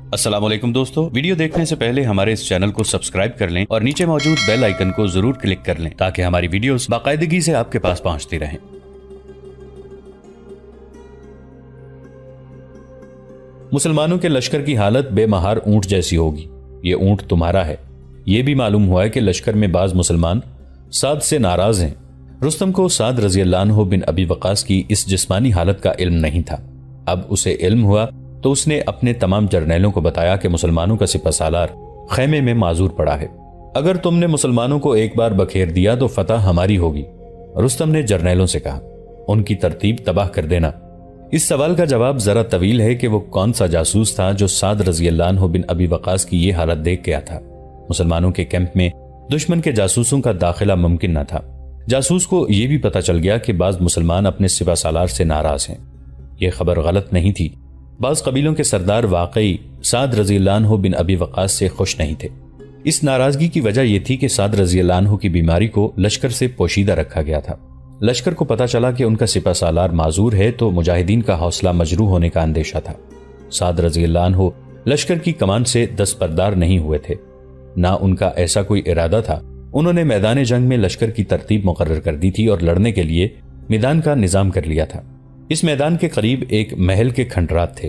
अस्सलाम वालेकुम दोस्तों, वीडियो देखने से पहले हमारे इस चैनल को सब्सक्राइब कर लें और नीचे मौजूद बेल आइकन को जरूर क्लिक कर लें ताकि हमारी वीडियोस बाकायदगी से आपके पास पहुंचती रहें। मुसलमानों के लश्कर की हालत बेमहार ऊंट जैसी होगी। ये ऊंट तुम्हारा है। ये भी मालूम हुआ है कि लश्कर में बाज मुसलमान साद से नाराज हैं। रुस्तम को साद रजी अल्लाह अन्हु बिन अबी वकास की इस जिस्मानी हालत का इल्म नहीं था। अब उसे इल्म हुआ तो उसने अपने तमाम जर्नैलों को बताया कि मुसलमानों का सिपहसालार खैमे में माजूर पड़ा है। अगर तुमने मुसलमानों को एक बार बखेर दिया तो फतह हमारी होगी। रुस्तम ने जर्नैलों से कहा, उनकी तरतीब तबाह कर देना। इस सवाल का जवाब जरा तवील है कि वो कौन सा जासूस था जो साद रजी अल्लाह अन्हु बिन अबी वकास की ये हालत देख गया था। मुसलमानों के कैंप में दुश्मन के जासूसों का दाखिला मुमकिन न था। जासूस को यह भी पता चल गया कि बाज मुसलमान अपने सिपहसालार से नाराज हैं। यह खबर गलत नहीं थी। बाज कबीलों के सरदार वाकई साद रजी अल्लाह अन्हु बिन अबी वकास से खुश नहीं थे। इस नाराजगी की वजह यह थी कि साद रजी अल्लाह अन्हु की बीमारी को लश्कर से पोशीदा रखा गया था। लश्कर को पता चला कि उनका सिपहसालार माजूर है तो मुजाहिदीन का हौसला मजरूह होने का अंदेशा था। साद रजी अल्लाह अन्हु लश्कर की कमान से दस्तबरदार नहीं हुए थे, ना उनका ऐसा कोई इरादा था। उन्होंने मैदान जंग में लश्कर की तरतीब मुकर्रर कर दी थी और लड़ने के लिए मैदान का निजाम कर लिया था। इस मैदान के करीब एक महल के खंडरात थे।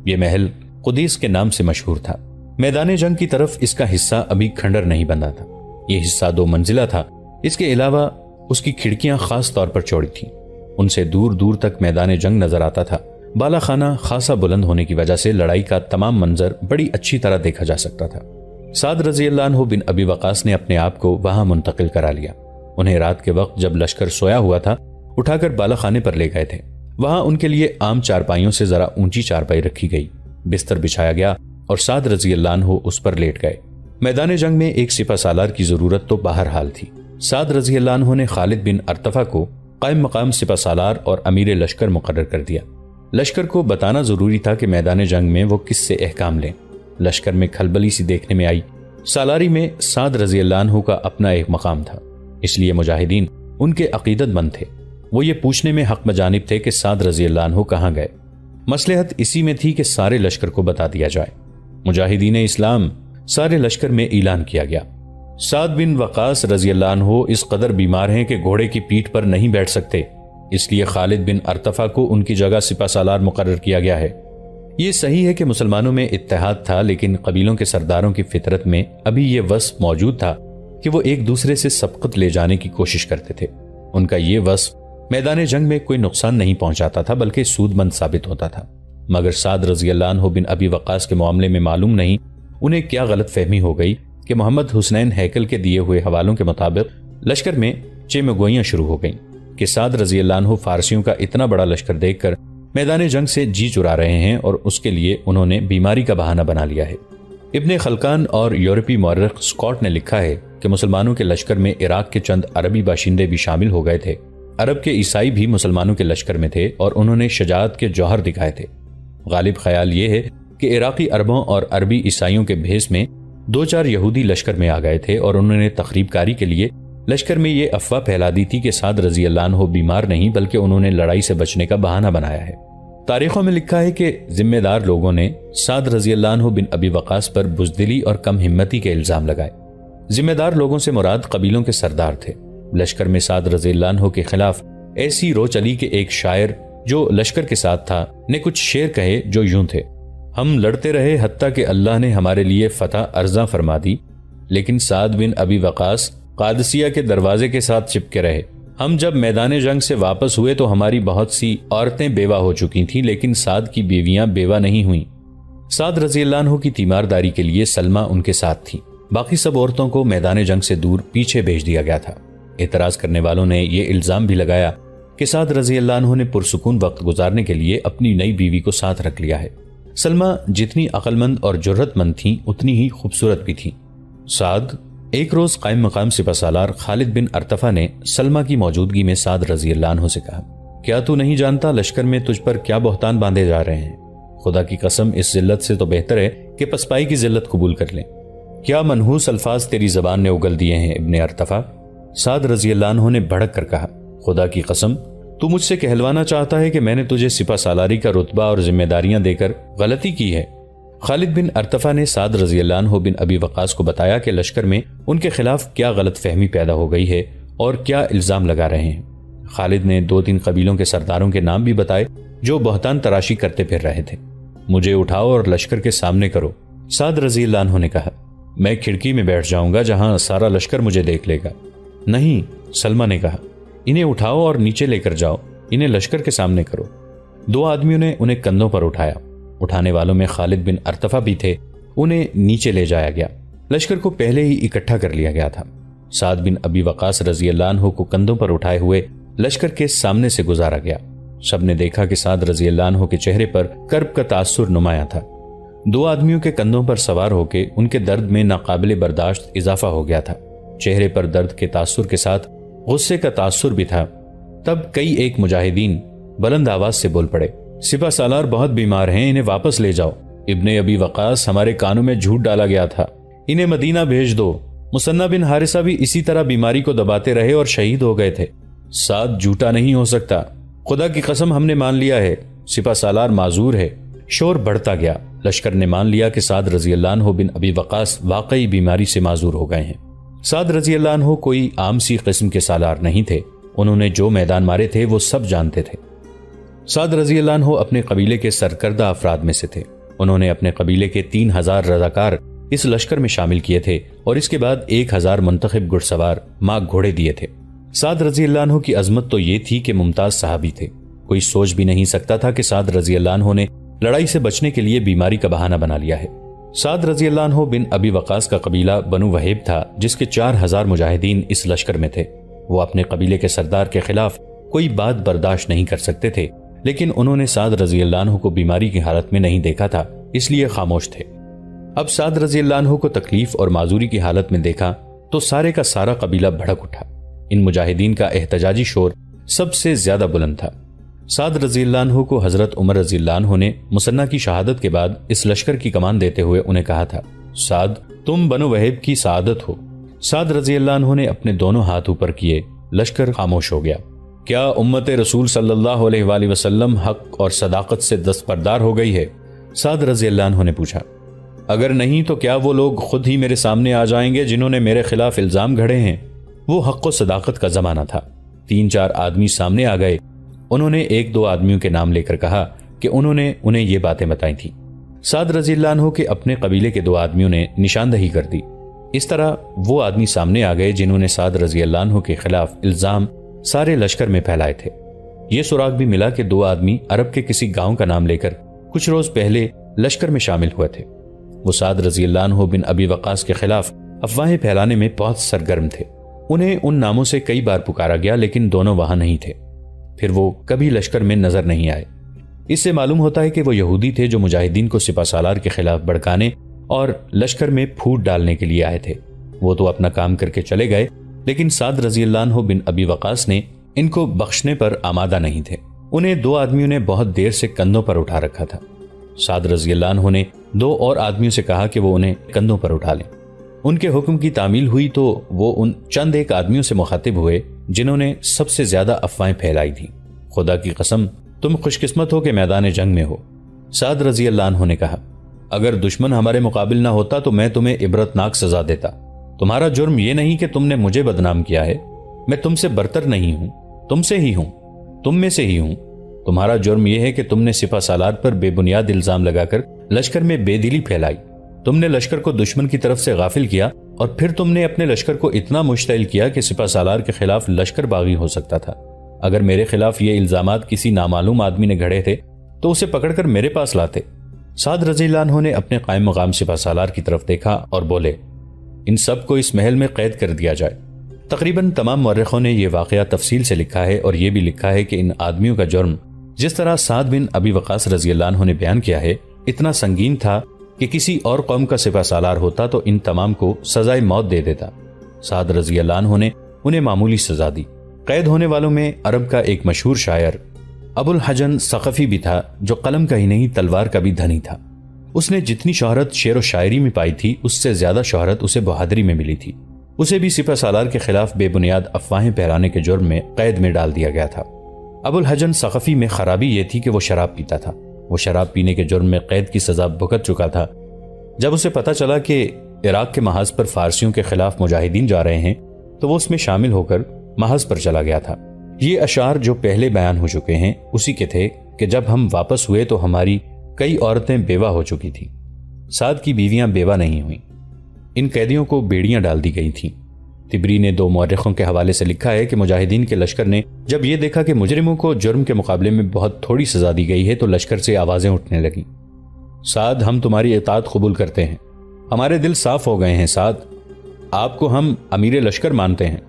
ये महल कुदीस के नाम से मशहूर था। मैदान जंग की तरफ इसका हिस्सा अभी खंडर नहीं बना था। यह हिस्सा 2 मंजिला था। इसके अलावा उसकी खिड़कियां खास तौर पर चौड़ी थीं। उनसे दूर दूर तक मैदान जंग नजर आता था। बाला खाना खासा बुलंद होने की वजह से लड़ाई का तमाम मंजर बड़ी अच्छी तरह देखा जा सकता था। साद रजी अल्लाह अन्हु बिन अबी वकास ने अपने आप को वहां मुंतकिल करा लिया। उन्हें रात के वक्त जब लश्कर सोया हुआ था उठाकर बाला खाने पर ले गए थे। वहां उनके लिए आम चारपाइयों से जरा ऊंची चारपाई रखी गई, बिस्तर बिछाया गया और साद रजी अल्लाह अन्हु उस पर लेट गए। मैदान जंग में एक सिपहसालार की जरूरत तो बहरहाल थी। साद रजी अल्लाह अन्हु ने खालिद बिन अरतफा को कायम मकाम सिपहसालार और अमीर लश्कर मुकर्रर कर दिया। लश्कर को बताना जरूरी था कि मैदान जंग में वो किससे अहकाम लें। लश्कर में खलबली सी देखने में आई। सालारी में साद रजी अल्लाह अन्हु का अपना एक मकाम था, इसलिए मुजाहिदीन उनके अकीदतमंद थे। वो ये पूछने में हक मजानिब थे कि साद रजी अल्लाह अन्हु कहाँ गए। मसलहत इसी में थी कि सारे लश्कर को बता दिया जाए। मुजाहिदीन इस्लाम सारे लश्कर में ऐलान किया गया। साद बिन वकास रजी अल्लाह अन्हु इस कदर बीमार हैं कि घोड़े की पीठ पर नहीं बैठ सकते, इसलिए खालिद बिन अरतफा को उनकी जगह सिपहसालार मुकर्रर किया गया है। ये सही है कि मुसलमानों में इत्तेहाद था, लेकिन कबीलों के सरदारों की फितरत में अभी ये वस्फ मौजूद था कि वो एक दूसरे से सबकत ले जाने की कोशिश करते थे। उनका ये वस्फ मैदान जंग में कोई नुकसान नहीं पहुंचाता था बल्कि सूदमंद साबित होता था। मगर साद रजी अल्लाह अन्हु बिन अबी वकास के मामले में मालूम नहीं उन्हें क्या गलत फहमी हो गई कि मोहम्मद हुसनैन हैकल के दिए हुए हवालों के मुताबिक लश्कर में चेमगोइयां शुरू हो गईं कि साद रजी अल्लाह अन्हु फारसियों का इतना बड़ा लश्कर देखकर मैदान जंग से जी चुरा रहे हैं और उसके लिए उन्होंने बीमारी का बहाना बना लिया है। इब्ने खलकान और यूरोपीय मौर्रिख स्कॉट ने लिखा है कि मुसलमानों के लश्कर में इराक के चंद अरबी बाशिंदे भी शामिल हो गए थे। अरब के ईसाई भी मुसलमानों के लश्कर में थे और उन्होंने शजाअत के जौहर दिखाए थे। गालिब ख्याल ये है कि इराकी अरबों और अरबी ईसाइयों के भेस में 2-4 यहूदी लश्कर में आ गए थे और उन्होंने तखरीबकारी के लिए लश्कर में ये अफवाह फैला दी थी कि साद रजी अल्लाह अन्हु बीमार नहीं बल्कि उन्होंने लड़ाई से बचने का बहाना बनाया है। तारीखों में लिखा है कि जिम्मेदार लोगों ने साद रजी अल्लाह अन्हु बिन अबी वकास पर बुज़दिली और कम हिम्मती के इल्जाम लगाए। जिम्मेदार लोगों से मुराद कबीलों के सरदार थे। लश्कर में साद रजी अल्लाह अन्हु के खिलाफ ऐसी रो चली कि एक शायर जो लश्कर के साथ था ने कुछ शेर कहे जो यूं थे, हम लड़ते रहे हत्ता कि अल्लाह ने हमारे लिए फतह अर्जा फरमा दी, लेकिन साद बिन अबी वकास कादसिया के दरवाजे के साथ चिपके रहे। हम जब मैदान जंग से वापस हुए तो हमारी बहुत सी औरतें बेवा हो चुकी थीं, लेकिन साद की बीवियां बेवा नहीं हुई। साद रजी अल्लाह अन्हु की तीमारदारी के लिए सलमा उनके साथ थी। बाकी सब औरतों को मैदान जंग से दूर पीछे भेज दिया गया था। एतराज करने वालों ने यह इल्जाम भी लगाया कि साद रजी अल्लाह अन्हु ने पुरसुकून वक्त गुजारने के लिए अपनी नई बीवी को साथ रख लिया है। सलमा जितनी अक्लमंद और जुर्रतमंद थी उतनी ही खूबसूरत भी थी। साद एक रोज कायम मकाम सिपहसालार खालिद बिन अरतफा ने सलमा की मौजूदगी में साद रजी अल्लाह अन्हु से कहा, क्या तू नहीं जानता लश्कर में तुझ पर क्या बहतान बांधे जा रहे हैं? खुदा की कसम इस जिल्लत से तो बेहतर है कि पसपाई की जिल्लत कबूल कर लें। क्या मनहूस अल्फाज तेरी जबान ने उगल दिए हैं इब्ने अरतफा? साद रजी अल्लाह अन्हु ने भड़क कर कहा, खुदा की कसम तू मुझसे कहलवाना चाहता है कि मैंने तुझे सिपहसालारी का रुतबा और जिम्मेदारियां देकर गलती की है? خالد بن ارطفہ نے سعد رضی اللہ عنہ بن ابی وقاص کو بتایا کہ لشکر میں ان کے خلاف کیا غلط فہمی پیدا ہو گئی ہے اور کیا الزام لگا رہے ہیں۔ خالد نے 2-3 قبیلوں کے سرداروں کے نام بھی بتائے جو بہتان تراشی کرتے پھر رہے تھے۔ مجھے اٹھاؤ اور لشکر کے سامنے کرو، سعد رضی اللہ عنہ نے کہا۔ میں کھڑکی میں بیٹھ جاؤں گا جہاں سارا لشکر مجھے دیکھ لے گا۔ نہیں، سلمہ نے کہا، انہیں اٹھاؤ اور نیچے لے کر جاؤ، انہیں لشکر کے سامنے کرو۔ 2 آدمیوں نے انہیں کندھوں پر اٹھایا۔ اٹھانے والوں میں خالد بن ارطفہ بھی تھے۔ انہیں نیچے لے جایا گیا۔ لشکر کو پہلے ہی اکٹھا کر لیا گیا تھا۔ سعد بن ابی وقاص رضی اللہ عنہ کو کندھوں پر اٹھائے ہوئے لشکر کے سامنے سے گزارا گیا۔ سب نے دیکھا کہ سعد رضی اللہ عنہ کے چہرے پر کرب کا تاثر نمایاں تھا۔ 2 آدمیوں کے کندھوں پر سوار ہو کے ان کے درد میں ناقابل برداشت اضافہ ہو گیا تھا۔ چہرے پر درد کے تاثر کے ساتھ غصے کا تاثر بھی تھا۔ تب کئی ایک مجاہدین بلند آواز سے بول پڑے، سپہ سالار بہت بیمار ہیں، انہیں واپس لے جاؤ۔ ابن ابی وقاص ہمارے کانوں میں جھوٹ ڈالا گیا تھا، انہیں مدینہ بھیج دو۔ مثنہ بن حارثہ بھی اسی طرح بیماری کو دباتے رہے اور شہید ہو گئے تھے۔ سعد جھوٹا نہیں ہو سکتا، خدا کی قسم ہم نے مان لیا ہے، سپہ سالار معذور ہے۔ شور بڑھتا گیا۔ لشکر نے مان لیا کہ سعد رضی اللہ عنہ بن ابی وقاص واقعی بیماری سے معذور ہو گئے ہیں۔ سعد رضی اللہ عنہ کوئی عام سی قسم کے سالار نہیں تھے، انہوں نے جو میدان مارے تھے وہ سب جانتے تھے۔ سعد رضی اللہ عنہ اپنے قبیلے کے سرکردہ افراد میں سے تھے۔ انہوں نے اپنے قبیلے کے 3000 رضاکار اس لشکر میں شامل کیے تھے اور اس کے بعد 1000 منتخب گھڑ سوار ماگ گھوڑے دیے تھے۔ سعد رضی اللہ عنہ کی عظمت تو یہ تھی کہ ممتاز صحابی تھے۔ کوئی سوچ بھی نہیں سکتا تھا کہ سعد رضی اللہ عنہ نے لڑائی سے بچنے کے لیے بیماری کا بہانہ بنا لیا ہے۔ سعد رضی اللہ عنہ بن ابی وقاص کا قبیلہ بنو وہیب تھا، جس کے 4000 مجاہدین اس لشکر میں تھے۔ وہ اپنے قبیلے کے سردار کے خلاف کوئی بات برداشت نہیں کر سکتے تھے، لیکن انہوں نے سعد رضی اللہ عنہ کو بیماری کی حالت میں نہیں دیکھا تھا، اس لیے خاموش تھے۔ اب سعد رضی اللہ عنہ کو تکلیف اور معذوری کی حالت میں دیکھا تو سارے کا سارا قبیلہ بھڑک اٹھا۔ ان مجاہدین کا احتجاجی شور سب سے زیادہ بلند تھا۔ سعد رضی اللہ عنہ کو حضرت عمر رضی اللہ عنہ نے مثنہ کی شہادت کے بعد اس لشکر کی کمان دیتے ہوئے انہیں کہا تھا، سعد تم بنو وہیب کی سعادت ہو۔ سعد رضی اللہ عنہ نے اپنے دونوں ہاتھ اوپر کیے، لشکر خاموش ہو گیا۔ کیا امت رسول صلی اللہ علیہ وآلہ وسلم حق اور صداقت سے دستبردار ہو گئی ہے؟ سعد رضی اللہ عنہ نے پوچھا۔ اگر نہیں تو کیا وہ لوگ خود ہی میرے سامنے آ جائیں گے جنہوں نے میرے خلاف الزام گھڑے ہیں؟ وہ حق و صداقت کا زمانہ تھا۔ 3-4 آدمی سامنے آ گئے۔ انہوں نے 1-2 آدمیوں کے نام لے کر کہا کہ انہوں نے انہیں یہ باتیں بتائی تھیں۔ سعد رضی اللہ عنہ کے اپنے قبیلے کے 2 آدمیوں نے نشاندہی کر دی۔ اس طرح وہ آدمی سامنے آ گئے جنہوں نے سعد رضی اللہ عنہ کے خلاف الزام سارے لشکر میں پھیلائے تھے۔ یہ سراغ بھی ملا کہ 2 آدمی عرب کے کسی گاؤں کا نام لے کر کچھ روز پہلے لشکر میں شامل ہوئے تھے۔ وہ سعد رضی اللہ عنہ بن ابی وقاص کے خلاف افواہیں پھیلانے میں بہت سرگرم تھے۔ انہیں ان ناموں سے کئی بار پکارا گیا لیکن دونوں وہاں نہیں تھے۔ پھر وہ کبھی لشکر میں نظر نہیں آئے۔ اس سے معلوم ہوتا ہے کہ وہ یہودی تھے جو مجاہدین کو سپہ سالار کے خلاف بھڑکانے اور لشکر میں پھوٹ ڈالنے کے لیے آئے تھے۔ وہ تو اپنا کام کر کے چلے گئے، لیکن سعد رضی اللہ عنہ بن ابی وقاص نے ان کو بخشنے پر آمادہ نہیں تھے۔ انہیں 2 آدمیوں نے بہت دیر سے کندھوں پر اٹھا رکھا تھا۔ سعد رضی اللہ عنہ نے 2 اور آدمیوں سے کہا کہ وہ انہیں کندھوں پر اٹھا لیں۔ ان کے حکم کی تعمیل ہوئی تو وہ ان چند ایک آدمیوں سے مخاطب ہوئے جنہوں نے سب سے زیادہ افواہیں پھیلائی تھیں۔ خدا کی قسم تم خوش قسمت ہو کہ میدان جنگ میں ہو۔ سعد رضی اللہ عنہ نے کہا، اگر دشمن ہمارے مقابل نہ ہوتا تو میں تمہیں عبرتناک سزا دیتا۔ تمہارا جرم یہ نہیں کہ تم نے مجھے بدنام کیا ہے، میں تم سے برتر نہیں ہوں، تم سے ہی ہوں، تم میں سے ہی ہوں۔ تمہارا جرم یہ ہے کہ تم نے سپہ سالار پر بے بنیاد الزام لگا کر لشکر میں بے دلی پھیلائی۔ تم نے لشکر کو دشمن کی طرف سے غافل کیا اور پھر تم نے اپنے لشکر کو اتنا مشتعل کیا کہ سپہ سالار کے خلاف لشکر باغی ہو سکتا تھا۔ اگر میرے خلاف یہ الزامات کسی نامعلوم آدمی نے گھڑے تھے تو اسے پکڑ کر میرے پاس لاتے۔ سعد رضی اللہ عنہ نے اپنے قائم مقام سپہ سالار کی طرف دیکھا اور بولے، ان سب کو اس محل میں قید کر دیا جائے۔ تقریباً تمام مورخوں نے یہ واقعہ تفصیل سے لکھا ہے اور یہ بھی لکھا ہے کہ ان آدمیوں کا جرم جس طرح سعد بن ابی وقاص رضی اللہ عنہ نے بیان کیا ہے اتنا سنگین تھا کہ کسی اور قوم کا سپہ سالار ہوتا تو ان تمام کو سزائے موت دے دیتا۔ سعد رضی اللہ عنہ نے انہیں معمولی سزا دی۔ قید ہونے والوں میں عرب کا ایک مشہور شاعر ابو الحجن ثقفی بھی تھا جو قلم کا ہی نہیں تلوار کا بھی دھنی تھا۔ اس نے جتنی شہرت شعر و شاعری میں پائی تھی اس سے زیادہ شہرت اسے بہادری میں ملی تھی۔ اسے بھی سپہ سالار کے خلاف بے بنیاد افواہیں پھیلانے کے جرم میں قید میں ڈال دیا گیا تھا۔ ابو الحجن ثقفی میں خرابی یہ تھی کہ وہ شراب پیتا تھا۔ وہ شراب پینے کے جرم میں قید کی سزا بھگت چکا تھا۔ جب اسے پتہ چلا کہ عراق کے محاذ پر فارسیوں کے خلاف مجاہدین جا رہے ہیں تو وہ اس میں شامل ہو کر محاذ پر چلا گیا تھا۔ یہ اشعار جو پہلے بیان ہو چکے ہیں اسی کے تھے کہ جب ہم واپس ہوئے تو ہماری کئی عورتیں بیوہ ہو چکی تھیں، سعد کی بیویاں بیوہ نہیں ہوئیں۔ ان قیدیوں کو بیڑیاں ڈال دی گئی تھیں۔ طبری نے 2 مورخوں کے حوالے سے لکھا ہے کہ مجاہدین کے لشکر نے جب یہ دیکھا کہ مجرموں کو جرم کے مقابلے میں بہت تھوڑی سزا دی گئی ہے تو لشکر سے آوازیں اٹھنے لگیں، سعد ہم تمہاری اطاعت قبول کرتے ہیں، ہمارے دل صاف ہو گئے ہیں سعد، آپ کو ہم امیر لشکر مانتے ہیں،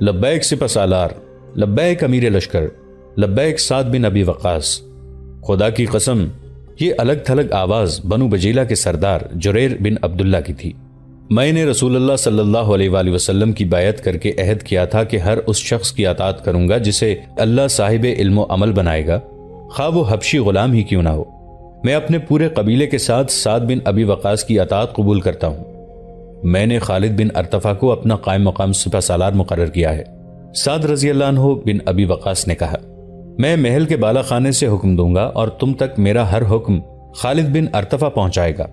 لبیک سپہ سالار، لبیک امیر لشکر، لبیک سعد بن ابی وقاص۔ خدا کی قسم یہ الگ تھلگ آواز بنو بجیلہ کے سردار جریر بن عبداللہ کی تھی۔ میں نے رسول اللہ صلی اللہ علیہ وآلہ وسلم کی بیعت کر کے عہد کیا تھا کہ ہر اس شخص کی اطاعت کروں گا جسے اللہ صاحب علم و عمل بنائے گا، خواہ وہ حبشی غلام ہی کیوں نہ ہو۔ میں اپنے پورے قبیلے کے ساتھ سعد بن ابی وقاص کی اطاعت قبول کرتا ہوں۔ میں نے خالد بن ارطفہ کو اپنا قائم مقام سپہ سالار مقرر کیا ہے۔ سعد رضی اللہ عنہ بن ابی وقاص نے کہا، میں محل کے بالا خانے سے حکم دوں گا اور تم تک میرا ہر حکم خالد بن ارطفہ پہنچائے گا۔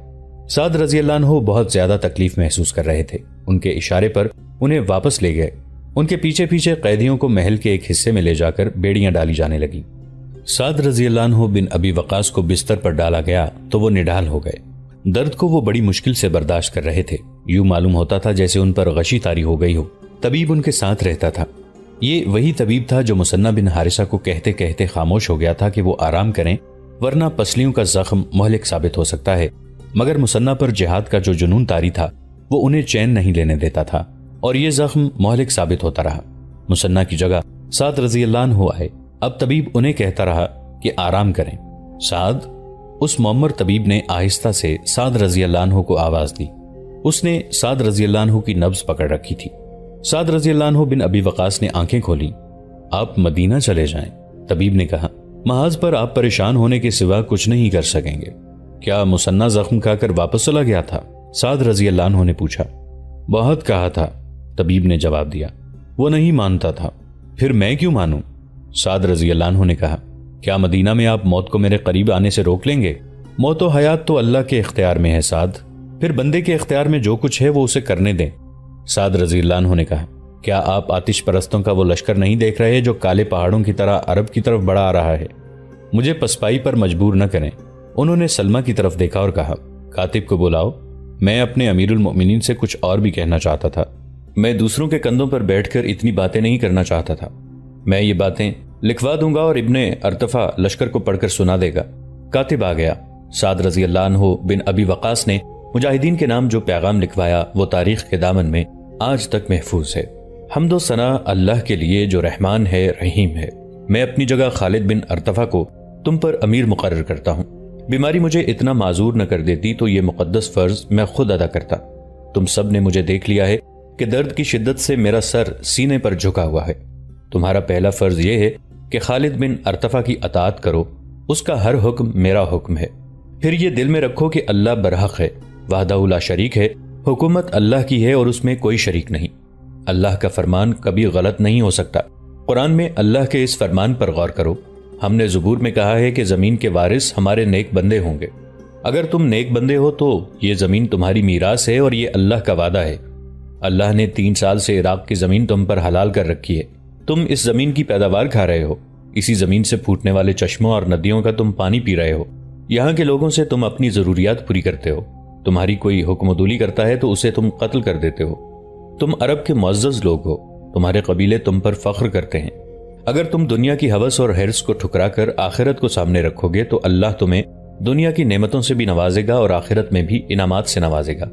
سعد رضی اللہ عنہ بہت زیادہ تکلیف محسوس کر رہے تھے۔ ان کے اشارے پر انہیں واپس لے گئے۔ ان کے پیچھے پیچھے قیدیوں کو محل کے ایک حصے میں لے جا کر بیڑیاں ڈالی جانے لگیں۔ سعد رضی اللہ عنہ بن ابی وقاص کو بستر پر ڈالا گیا تو وہ نڈال ہو گئے۔ درد کو وہ بڑی مشکل سے برداشت کر رہے تھے، یوں معلوم ہوتا تھا جیسے ان پر غشی طاری ہو گئی ہو۔ طبیب ان کے ساتھ رہتا تھا۔ یہ وہی طبیب تھا جو مثنہ بن حارثہ کو کہتے کہتے خاموش ہو گیا تھا کہ وہ آرام کریں ورنہ پسلیوں کا زخم مہلک ثابت ہو سکتا ہے، مگر مثنہ پر جہاد کا جو جنون طاری تھا وہ انہیں چین نہیں لینے دیتا تھا اور یہ زخم مہلک ثابت ہوتا رہا۔ مثنہ کی جگہ سعد رضی اللہ عنہ آئے۔ اب طبیب انہیں کہتا رہا کہ آرام کریں۔ سعد، اس معمر طبیب نے آہستہ سے سعد رضی اللہ عنہ کو آواز دی۔ اس نے سعد رضی اللہ عنہ کی نبض پکڑ رکھی تھی۔ سعد رضی اللہ عنہ بن ابی وقاص نے آنکھیں کھولی۔ آپ مدینہ چلے جائیں، طبیب نے کہا، محاذ پر آپ پریشان ہونے کے سوا کچھ نہیں کر سکیں گے۔ کیا مثنہ زخم کھا کر واپس چلا گیا تھا؟ سعد رضی اللہ عنہ نے پوچھا۔ بہت کہا تھا، طبیب نے جواب دیا، وہ نہیں مانتا تھا۔ پھر میں کیوں مانوں؟ سعد رضی اللہ عنہ نے کہا، کیا مدینہ میں آپ موت کو میرے قریب آنے سے روک لیں گے؟ موت و حیات تو اللہ کے اختیار میں ہے سعد، پھر بندے کے اختیار میں جو کچھ ہے وہ اسے کرنے دیں۔ سعد رضی اللہ عنہ نے کہا، کیا آپ آتش پرستوں کا وہ لشکر نہیں دیکھ رہے جو کالے پہاڑوں کی طرح عرب کی طرف بڑھا آ رہا ہے؟ مجھے پسپائی پر مجبور نہ کریں۔ انہوں نے سلمہ کی طرف دیکھا اور کہا، کاتب کو بلاؤ، میں اپنے امیر المؤمنین سے کچھ اور بھی کہنا چاہتا تھا۔ میں دوسروں کے کندھوں پر بیٹھ کر اتنی باتیں نہیں کرنا چاہتا تھا۔ میں یہ باتیں لکھوا دوں گا اور ابن ارطفہ لشکر کو پڑھ کر سنا دے گا۔ کاتب آ گیا۔ سعد رضی اللہ عنہ بن ابی وقاص نے مجاہدین کے نام جو پیغام لکھوایا وہ تاریخ کے دامن میں آج تک محفوظ ہے۔ حمد و ثنا اللہ کے لیے جو رحمان ہے، رحیم ہے۔ میں اپنی جگہ خالد بن ارطفہ کو تم پر امیر مقرر کرتا ہوں۔ بیماری مجھے اتنا معذور نہ کر دیتی تو یہ مقدس فرض میں خود ادا کرتا۔ تم سب نے مجھے دیکھ لیا ہے کہ درد کی شدت سے میرا سر سینے پر جھکا ہوا ہے۔ تمہارا پہلا فرض یہ ہے کہ خالد بن ارطفہ کی اطاعت کرو، اس کا ہر حکم میرا حکم ہے۔ پھر یہ دل میں رکھو کہ اللہ برحق ہے، وحدہ لا شریک ہے، حکومت اللہ کی ہے اور اس میں کوئی شریک نہیں۔ اللہ کا فرمان کبھی غلط نہیں ہو سکتا۔ قرآن میں اللہ کے اس فرمان پر غور کرو۔ ہم نے زبور میں کہا ہے کہ زمین کے وارث ہمارے نیک بندے ہوں گے۔ اگر تم نیک بندے ہو تو یہ زمین تمہاری میراث ہے اور یہ اللہ کا وعدہ ہے۔ اللہ نے 3 سال سے عراق کی زمین تم پر حلال کر رکھی ہے۔ تم اس زمین کی پیداوار کھا رہے ہو، اسی زمین سے پھوٹنے والے چشموں اور ندیوں کا تم پانی پی رہے ہو۔ یہاں کے لوگوں سے تم اپنی ضروریات پوری کرتے ہو۔ تمہاری کوئی حکم عدولی کرتا ہے تو اسے تم قتل کر دیتے ہو۔ تم عرب کے معزز لوگ ہو، تمہارے قبیلے تم پر فخر کرتے ہیں۔ اگر تم دنیا کی ہوس اور حرص کو ٹھکرا کر آخرت کو سامنے رکھو گے تو اللہ تمہیں دنیا کی نعمتوں سے بھی نوازے گا اور آخرت میں بھی انعامات سے نوازے گا۔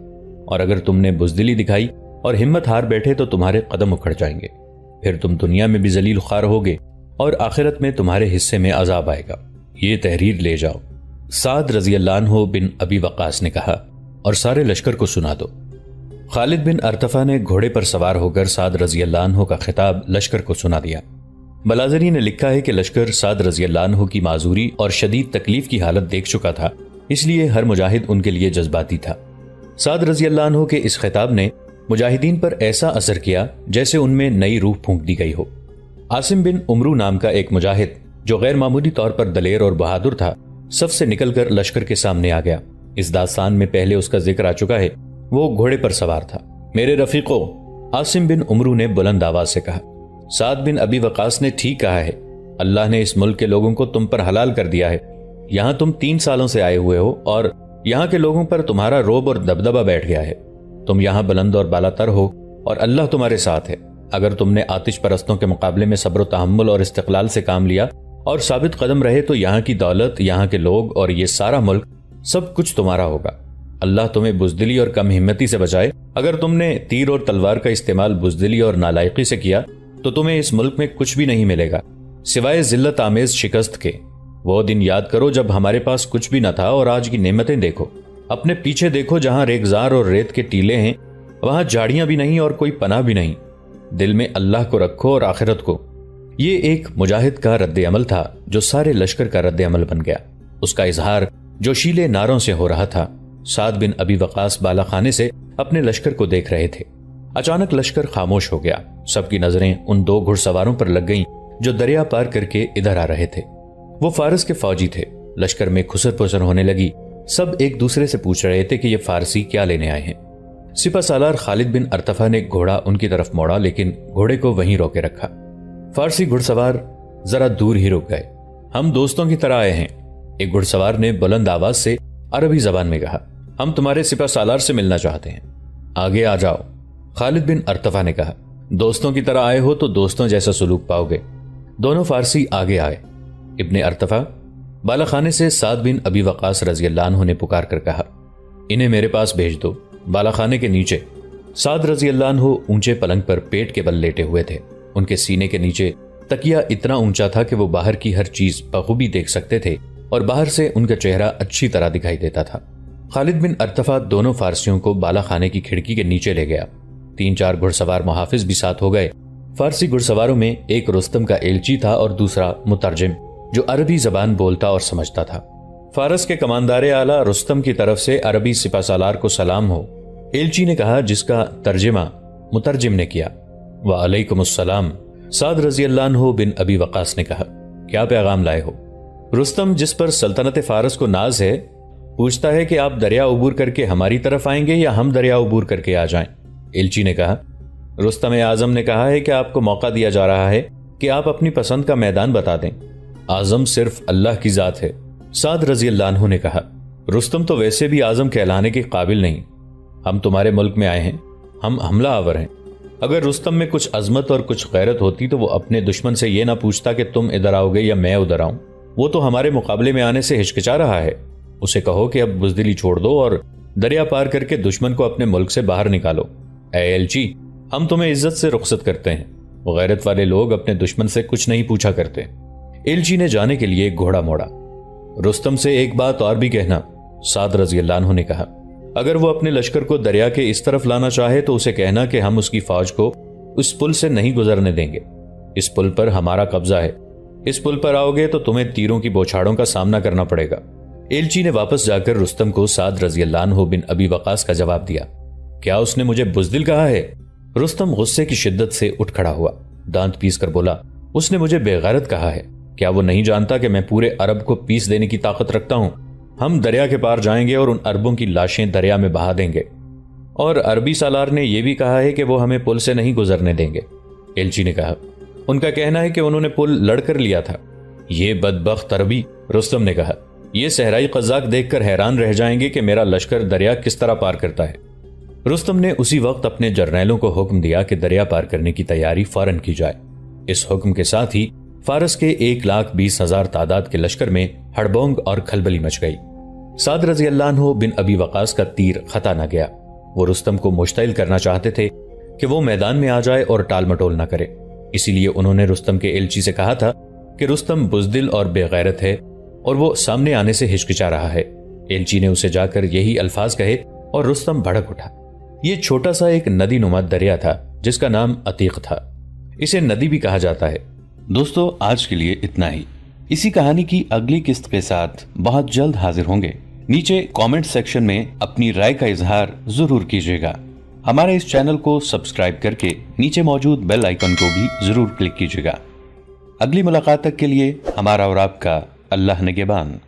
اور اگر تم نے بزدلی دکھائی اور ہمت ہار بیٹھے تو تمہارے قدم اکھڑ جائیں گے۔ پھر تم دنیا میں بھی ذلیل خوار ہوگے اور آخرت میں تمہارے حصے میں عذاب آئے گا۔ یہ تحریر لے جاؤ۔ سعد رضی اللہ عنہ بن ابی وقاص نے کہا، اور سارے لشکر کو سنا دو۔ خالد بن ارطفہ نے گھوڑے پر سوار ہو کر سعد رضی اللہ عنہ کا خطاب لشکر کو سنا دیا۔ بلازری نے لکھا ہے کہ لشکر سعد رضی اللہ عنہ کی معذوری اور شدید تکلیف کی حالت دیکھ چکا تھا، اس لیے ہر مجاہد ان کے لیے جذباتی تھا۔ سعد رضی اللہ عنہ کے اس خطاب نے مجاہدین پر ایسا اثر کیا جیسے ان میں نئی روح پھونک دی گئی ہو۔ عاصم بن عمرو نام کا ایک مجاہد جو غیر معمولی طور پر دلیر اور بہادر تھا، सफ से निकलकर लश्कर के सामने आ गया। इस दास्तान में पहले उसका जिक्र आ चुका है। वो घोड़े पर सवार था। मेरे रफीको, आसिम बिन उमरू ने बुलंद आवाज से कहा। साद बिन अबी वकास ने ठीक कहा है, अल्लाह ने इस मुल्क के लोगों को तुम पर हलाल कर दिया है। यहां तुम 3 सालों से आए हुए हो और यहां के लोगों पर तुम्हारा रोब और दबदबा बैठ गया है। तुम यहां बुलंद और बालातर हो और अल्लाह तुम्हारे साथ है। अगर तुमने आतिश परस्तों के मुकाबले में सब्र तहम्मुल और इस्तिक़लाल से काम लिया और साबित कदम रहे तो यहाँ की दौलत, यहाँ के लोग और ये सारा मुल्क सब कुछ तुम्हारा होगा। अल्लाह तुम्हें बुज़दिली और कम हिम्मती से बचाए। अगर तुमने तीर और तलवार का इस्तेमाल बुज़दिली और नालायकी से किया तो तुम्हें इस मुल्क में कुछ भी नहीं मिलेगा सिवाय जिल्लत आमेज शिकस्त के। वो दिन याद करो जब हमारे पास कुछ भी न था और आज की नेमतें देखो। अपने पीछे देखो, जहां रेगजार और रेत के टीले हैं वहां झाड़ियां भी नहीं और कोई पनाह भी नहीं। दिल में अल्लाह को रखो और आखिरत को। ये एक मुजाहिद का रद्द अमल था जो सारे लश्कर का रद्द अमल बन गया। उसका इजहार जोशीले नारों से हो रहा था। साद बिन अबी वकास बाला खाने से अपने लश्कर को देख रहे थे। अचानक लश्कर खामोश हो गया। सबकी नजरें उन 2 घुड़सवारों पर लग गईं जो दरिया पार करके इधर आ रहे थे। वो फारस के फौजी थे। लश्कर में खुसर पुसर होने लगी। सब एक दूसरे से पूछ रहे थे कि ये फारसी क्या लेने आए हैं। सिपा सालार खालिद बिन अरतफा ने घोड़ा उनकी तरफ मोड़ा, लेकिन घोड़े को वहीं रोके रखा। फारसी घुड़सवार जरा दूर ही रुक गए। हम दोस्तों की तरह आए हैं, एक घुड़सवार ने बुलंद आवाज से अरबी जबान में कहा। हम तुम्हारे सिपा सालार से मिलना चाहते हैं, आगे आ जाओ। खालिद बिन अरतफा ने कहा, दोस्तों की तरह आए हो तो दोस्तों जैसा सलूक पाओगे। दोनों फारसी आगे आए। इब्ने अरतफा बालाखाने से साद बिन अबी वकास रज़ी अल्लाह अन्हु ने पुकार कर कहा, इन्हें मेरे पास भेज दो। बालाखाने के नीचे साद रज़ी अल्लाह अन्हु ऊंचे पलंग पर पेट के बल लेटे हुए थे। उनके सीने के नीचे तकिया इतना ऊंचा था कि वो बाहर की हर चीज बखूबी देख सकते थे और बाहर से उनका चेहरा अच्छी तरह दिखाई देता था। खालिद बिन अरतफा दोनों फारसियों को बालाखाने की खिड़की के नीचे ले गया। 3-4 घुड़सवार मुहाफिज भी साथ हो गए। फारसी घुड़सवारों में एक रुस्तम का एलची था और दूसरा मुतरजिम जो अरबी जबान बोलता और समझता था। फारस के कमांदार आला रुस्तम की तरफ से अरबी सिपासालार को सलाम हो। एलची ने कहा, जिसका तर्जमा मुतरजिम ने किया। वालेकुमुस्सलाम। साद रज़ी अल्लाह अन्हु बिन अबी वकास ने कहा, क्या पैगाम लाए हो? रुस्तम, जिस पर सल्तनत फारस को नाज है, पूछता है कि आप दरिया उबूर करके हमारी तरफ आएंगे या हम दरिया उबूर करके आ जाएं। एलची ने कहा, रुस्तम आजम ने कहा है कि आपको मौका दिया जा रहा है कि आप अपनी पसंद का मैदान बता दें। आजम सिर्फ अल्लाह की जात है। साद रज़ी अल्लाह अन्हु ने कहा, रुस्तम तो वैसे भी आजम कहलाने के काबिल नहीं। हम तुम्हारे मुल्क में आए हैं, हम हमला आवर हैं। अगर रुस्तम में कुछ अजमत और कुछ गैरत होती तो वो अपने दुश्मन से यह ना पूछता कि तुम इधर आओगे या मैं उधर आऊं। वो तो हमारे मुकाबले में आने से हिचकिचा रहा है। उसे कहो कि अब बुज़दिली छोड़ दो और दरिया पार करके दुश्मन को अपने मुल्क से बाहर निकालो। ऐ एलची, हम तुम्हें इज्जत से रुखसत करते हैं। गैरत वाले लोग अपने दुश्मन से कुछ नहीं पूछा करते। एलची ने जाने के लिए घोड़ा मोड़ा। रुस्तम से एक बात और भी कहना, साद रज़ी अल्लाह अन्हु ने कहा। अगर वो अपने लश्कर को दरिया के इस तरफ लाना चाहे तो उसे कहना कि हम उसकी फौज को उस पुल से नहीं गुजरने देंगे। इस पुल पर हमारा कब्जा है। इस पुल पर आओगे तो तुम्हें तीरों की बौछारों का सामना करना पड़ेगा। एलची ने वापस जाकर रुस्तम को साद रज़ी अल्लाह अन्हु बिन अबी वकास का जवाब दिया। क्या उसने मुझे बुज़दिल कहा है? रुस्तम गुस्से की शिद्दत से उठ खड़ा हुआ, दांत पीस कर बोला, उसने मुझे बेगैरत कहा है। क्या वो नहीं जानता कि मैं पूरे अरब को पीस देने की ताकत रखता हूं? हम दरिया के पार जाएंगे और उन अरबों की लाशें दरिया में बहा देंगे। और अरबी सालार ने यह भी कहा है कि वो हमें पुल से नहीं गुजरने देंगे। एलची ने कहा, उनका कहना है कि उन्होंने पुल लड़कर लिया था। ये बदबख्त अरबी। रुस्तम ने कहा, ये सहराई कज़ाक देखकर हैरान रह जाएंगे कि मेरा लश्कर दरिया किस तरह पार करता है। रुस्तम ने उसी वक्त अपने जर्नैलों को हुक्म दिया कि दरिया पार करने की तैयारी फौरन की जाए। इस हुक्म के साथ ही फारस के 1,20,000 तादाद के लश्कर में हड़बोंग और खलबली मच गई। साद रज़ी अल्लाह अन्हु बिन अबी वकास का तीर खता न गया। वो रुस्तम को मुश्तइल करना चाहते थे कि वो मैदान में आ जाए और टाल मटोल न करे। इसीलिए उन्होंने रुस्तम के एलची से कहा था कि रुस्तम बुज़दिल और बेगैरत है और वो सामने आने से हिचकिचा रहा है। एलची ने उसे जाकर यही अल्फाज कहे और रुस्तम भड़क उठा। ये छोटा सा एक नदी नुमा दरिया था जिसका नाम अतीक था। इसे नदी भी कहा जाता है। दोस्तों, आज के लिए इतना ही। इसी कहानी की अगली किस्त के साथ बहुत जल्द हाजिर होंगे। नीचे कमेंट सेक्शन में अपनी राय का इजहार जरूर कीजिएगा। हमारे इस चैनल को सब्सक्राइब करके नीचे मौजूद बेल आइकन को भी जरूर क्लिक कीजिएगा। अगली मुलाकात तक के लिए हमारा और आपका अल्लाह निगहबान।